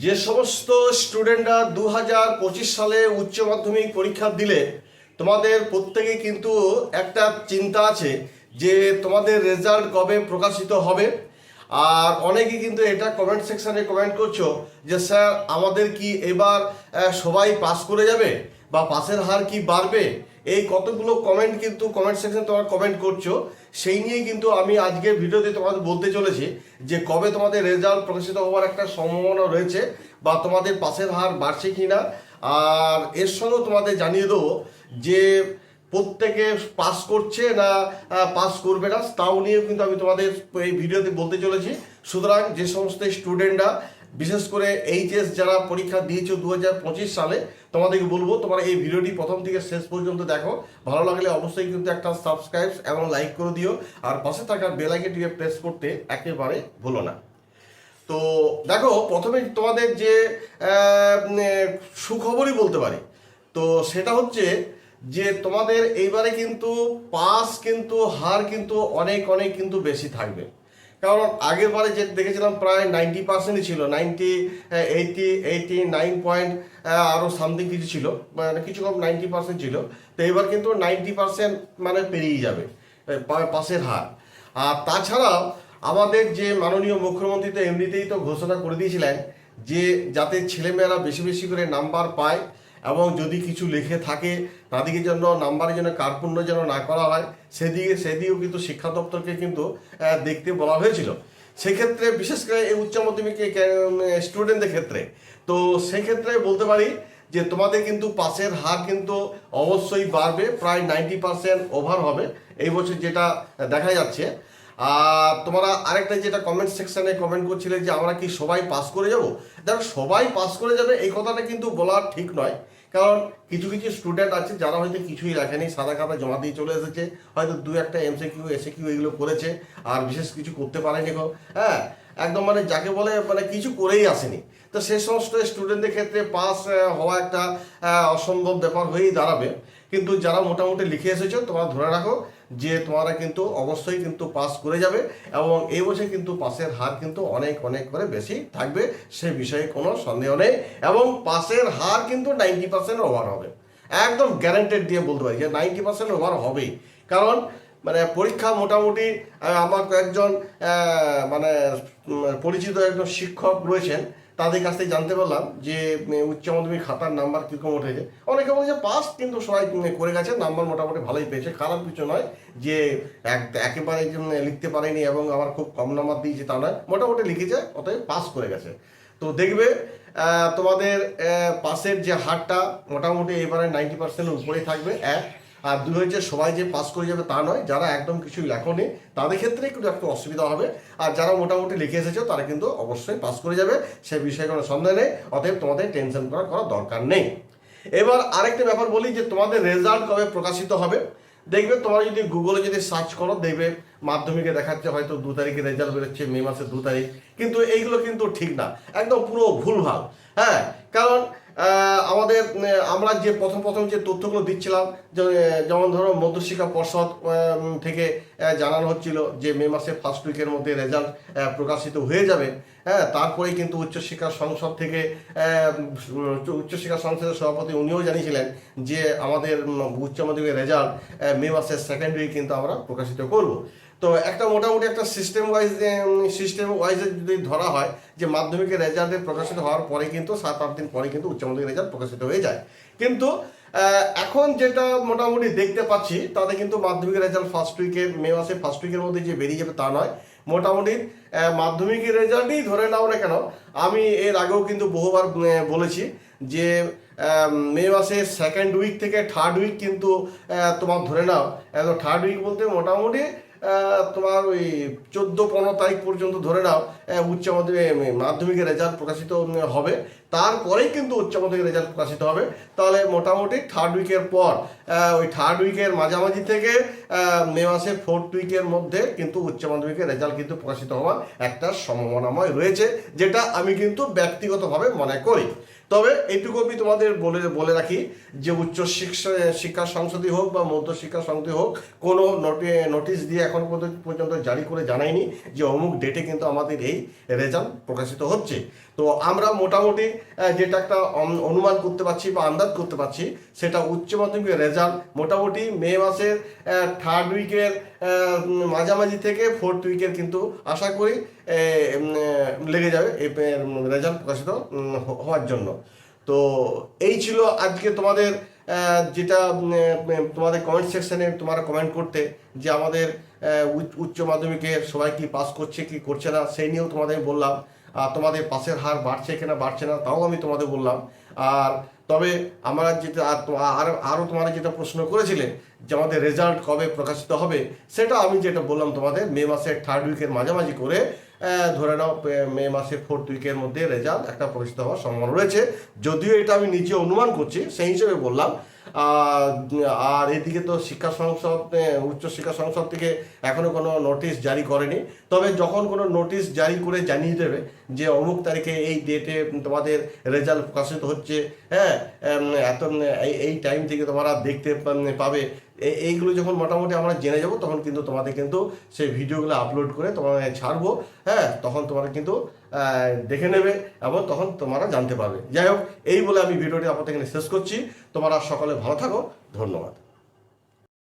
যে সমস্ত স্টুডেন্টরা 2025 সালে উচ্চ মাধ্যমিক পরীক্ষা দিলে তোমাদের প্রত্যেকে কিন্তু একটা চিন্তা আছে যে তোমাদের রেজাল্ট কবে প্রকাশিত হবে। আর অনেকে কিন্তু এটা কমেন্ট সেকশনে কমেন্ট করছো যে স্যার আমাদের কি এবার সবাই পাস করে যাবে বা পাসের হার কি বাড়বে। এই কতগুলো কমেন্ট কিন্তু কমেন্ট সেকশনে তোমরা কমেন্ট করছো, সেই নিয়ে কিন্তু আমি আজকের ভিডিওতে তোমাদের বলতে চলেছি যে কবে তোমাদের রেজাল্ট প্রকাশিত হওয়ার একটা সম্ভাবনা রয়েছে বা তোমাদের পাসের হার বাড়ছে কি না। আর এর সঙ্গেও তোমাদের জানিয়ে দেবো যে প্রত্যেকে পাস করছে না পাস করবে না, তাও নিয়েও কিন্তু আমি তোমাদের এই ভিডিওতে বলতে চলেছি। সুতরাং যে সমস্ত স্টুডেন্টরা বিশেষ করে এইচএস যারা পরীক্ষা দিয়েছো 2025 সালে, তোমাদেরকে বলবো তোমরা এই ভিডিওটি প্রথম থেকে শেষ পর্যন্ত দেখো। ভালো লাগলে অবশ্যই কিন্তু একটা সাবস্ক্রাইব এবং লাইক করে দিও, আর পাশে থাকা বেল আইকনটিকে প্রেস করতে একেবারে ভুলো না। তো দেখো, প্রথমে তোমাদের যে সুখবরই বলতে পারি, তো সেটা হচ্ছে যে তোমাদের এইবারে কিন্তু পাস কিন্তু হার কিন্তু অনেক অনেক কিন্তু বেশি থাকবে। কারণ আগের বারে যে দেখেছিলাম প্রায় 90%ই ছিল, 89 আরও সামথিং কিছু ছিল, মানে কিছু কম 90% ছিল। তো এবার কিন্তু 90% মানে পেরিয়ে যাবে পাসের হার। আর তাছাড়াও আমাদের যে মাননীয় মুখ্যমন্ত্রী তো এমনিতেই তো ঘোষণা করে দিয়েছিলেন যে যাতে ছেলেমেয়েরা বেশি বেশি করে নাম্বার পায় এবং যদি কিছু লিখে থাকে তাদেরকে জন্য নাম্বারের জন্য কার্পণ্য যেন না করা হয়, সেদিকেও কিন্তু শিক্ষা দপ্তরকে কিন্তু দেখতে বলা হয়েছিল। সেক্ষেত্রে বিশেষ করে এই উচ্চ মাধ্যমিক স্টুডেন্টদের ক্ষেত্রে, তো সেক্ষেত্রে বলতে পারি যে তোমাদের কিন্তু পাসের হার কিন্তু অবশ্যই বাড়বে, প্রায় 90% ওভার হবে এই বছর যেটা দেখা যাচ্ছে। আর তোমরা আরেকটা যেটা কমেন্ট সেকশনে কমেন্ট করছিলে যে আমরা কি সবাই পাস করে যাব। দেখো, সবাই পাস করে যাবে এই কথাটা কিন্তু বলা ঠিক নয়। কারণ কিছু কিছু স্টুডেন্ট আছে যারা হয়তো কিছুই রাখেনি, সাদা খাতা জমা দিয়ে চলে এসেছে, হয়তো দু একটা এমসিকিউ এসিকিউ এগুলো করেছে, আর বিশেষ কিছু করতে পারেনি গো। হ্যাঁ, একদম মানে যাকে বলে মানে কিছু করেই আসেনি। তো সে সমস্ত স্টুডেন্টদের ক্ষেত্রে পাস হওয়া একটা অসম্ভব ব্যাপার হয়েই দাঁড়াবে। কিন্তু যারা মোটামুটি লিখে এসেছো তোমরা ধরে রাখো যে তোমরা কিন্তু অবশ্যই কিন্তু পাস করে যাবে, এবং এই বছর কিন্তু পাসের হার কিন্তু অনেক অনেক করে বেশি থাকবে, সে বিষয়ে কোনো সন্দেহ নেই। এবং পাসের হার কিন্তু 90% ওভার হবে, একদম গ্যারান্টেড দিয়ে বলতে পারি যে 90% ওভার হবেই। কারণ মানে পরীক্ষা মোটামুটি আমার একজন মানে পরিচিত একজন শিক্ষক রয়েছেন, তাদের কাছ থেকে জানতে পারলাম যে উচ্চ মাধ্যমিক খাতার নাম্বার কীরকম উঠেছে। অনেকে বলে যে পাস কিন্তু সবাই করে গেছে, নাম্বার মোটামুটি ভালোই পেয়েছে, খারাপ কিছু নয় যে একেবারে লিখতে পারেনি এবং আমার খুব কম নাম্বার দিয়েছে তা নয়, মোটামুটি লিখেছে, অতএব পাস করে গেছে। তো দেখবে তোমাদের পাসের যে হারটা মোটামুটি এবারে 90% উপরেই থাকবে। আর দুই হচ্ছে সবাই যে পাস করে যাবে তা নয়, যারা একদম কিছুই লেখনি তাদের ক্ষেত্রে কিন্তু একটু অসুবিধা হবে, আর যারা মোটামুটি লিখে এসেছো তারা কিন্তু অবশ্যই পাস করে যাবে, সে বিষয়ে কোনো সন্দেহ নেই। অতএব তোমাদের টেনশন করার দরকার নেই। এবার আরেকটা ব্যাপার বলি যে তোমাদের রেজাল্ট কবে প্রকাশিত হবে। দেখবে তোমরা যদি গুগলে যদি সার্চ করো, দেখবে মাধ্যমিকে দেখাচ্ছে হয়তো 2 তারিখে রেজাল্ট বেরোচ্ছে, মে মাসের 2 তারিখ, কিন্তু এইগুলো কিন্তু ঠিক না, একদম পুরো ভুলভাল। হ্যাঁ, কারণ আমাদের আমরা যে প্রথম যে তথ্যগুলো দিচ্ছিলাম, যেমন ধরো মধ্যশিক্ষা পর্ষদ থেকে জানানো হচ্ছিল যে মে মাসের ফার্স্ট উইকের মধ্যে রেজাল্ট প্রকাশিত হয়ে যাবে। হ্যাঁ, তারপরেই কিন্তু উচ্চশিক্ষা সংসদ থেকে উচ্চশিক্ষা সংসদের সভাপতি উনিও জানিয়েছিলেন যে আমাদের উচ্চ মাধ্যমিকের রেজাল্ট মে মাসের সেকেন্ড উইক কিন্তু আমরা প্রকাশিত করব। তো একটা মোটামুটি একটা সিস্টেম ওয়াইজে যদি ধরা হয় যে মাধ্যমিকের রেজাল্টের প্রকাশিত হওয়ার পরে কিন্তু 7-8 দিন পরে কিন্তু উচ্চ মাধ্যমিক রেজাল্ট প্রকাশিত হয়ে যায়। কিন্তু এখন যেটা মোটামুটি দেখতে পাচ্ছি তাতে কিন্তু মাধ্যমিকের রেজাল্ট মে মাসের ফার্স্ট উইকের মধ্যে যে বেরিয়ে যাবে তা নয়, মোটামুটি মাধ্যমিকের রেজাল্টই ধরে নাও না কেন। আমি এর আগেও কিন্তু বহুবার বলেছি যে মে মাসের সেকেন্ড উইক থেকে থার্ড উইক কিন্তু তোমার ধরে নাও, থার্ড উইক বলতে মোটামুটি তোমার ওই 14-15 তারিখ পর্যন্ত ধরে নাও উচ্চ মাধ্যমিকের রেজাল্ট প্রকাশিত হবে, তারপরেই কিন্তু উচ্চ মাধ্যমিকের রেজাল্ট প্রকাশিত হবে। তাহলে মোটামুটি থার্ড উইকের পর ওই থার্ড উইকের মাঝামাঝি থেকে মে মাসের ফোর্থ উইকের মধ্যে কিন্তু উচ্চ মাধ্যমিকের রেজাল্ট কিন্তু প্রকাশিত হওয়ার একটা সম্ভাবনাময় রয়েছে, যেটা আমি কিন্তু ব্যক্তিগতভাবে মনে করি। তবে এইটুকু আমি তোমাদের বলে রাখি যে উচ্চ শিক্ষা সংসদই হোক বা মধ্য শিক্ষা সংসদই হোক, কোনো নোটিশ দিয়ে এখন পর্যন্ত জারি করে জানায়নি যে অমুক ডেটে কিন্তু আমাদের এই রেজাল্ট প্রকাশিত হচ্ছে। তো আমরা মোটামুটি যেটা একটা অনুমান করতে পারছি বা আন্দাজ করতে পারছি, সেটা উচ্চ মাধ্যমিকের রেজাল্ট মোটামুটি মে মাসের 3rd উইকের মাঝামাঝি থেকে 4th উইকের কিন্তু আশা করি লেগে যাবে এই রেজাল্ট প্রকাশিত হওয়ার জন্য। তো এই ছিল আজকে তোমাদের যেটা তোমাদের কমেন্ট সেকশনে তোমরা কমেন্ট করতে যে আমাদের উচ্চ মাধ্যমিকের সবাই কি পাস করছে কি করছে না, সেই নিয়েও তোমাদের বললাম। আর তোমাদের পাসের হার বাড়ছে কিনা বাড়ছে না তাও আমি তোমাদের বললাম। আর তবে আমরা যেটা আরও তোমরা যেটা প্রশ্ন করেছিলে যে আমাদের রেজাল্ট কবে প্রকাশিত হবে, সেটা আমি যেটা বললাম তোমাদের মে মাসের 3rd উইকের মাঝামাঝি করে ধরে নাও মে মাসের 4th উইকের মধ্যে রেজাল্ট একটা প্রকাশিত হওয়ার সম্ভাবনা রয়েছে। যদিও এটা আমি নিজে অনুমান করছি, সেই হিসেবে বললাম। আর এদিকে তো শিক্ষা সংসদ উচ্চ শিক্ষা সংসদ থেকে এখনো কোনো নোটিশ জারি করেনি। তবে যখন কোনো নোটিশ জারি করে জানিয়ে দেবে যে অমুক তারিখে এই ডেটে তোমাদের রেজাল্ট প্রকাশিত হচ্ছে, হ্যাঁ এত এই টাইম থেকে তোমরা দেখতে পাবে, এইগুলো যখন মোটামুটি আমরা জেনে যাব, তখন কিন্তু তোমাদের কিন্তু সেই ভিডিওগুলো আপলোড করে তোমাদের ছাড়বো। হ্যাঁ, তখন তোমরা কিন্তু দেখে নেবে এবং তখন তোমরা জানতে পারবে। যাই হোক, এই বলে আমি ভিডিওটি আপনাদের এখানে শেষ করছি। তোমরা সকলে ভালো থাকো, ধন্যবাদ।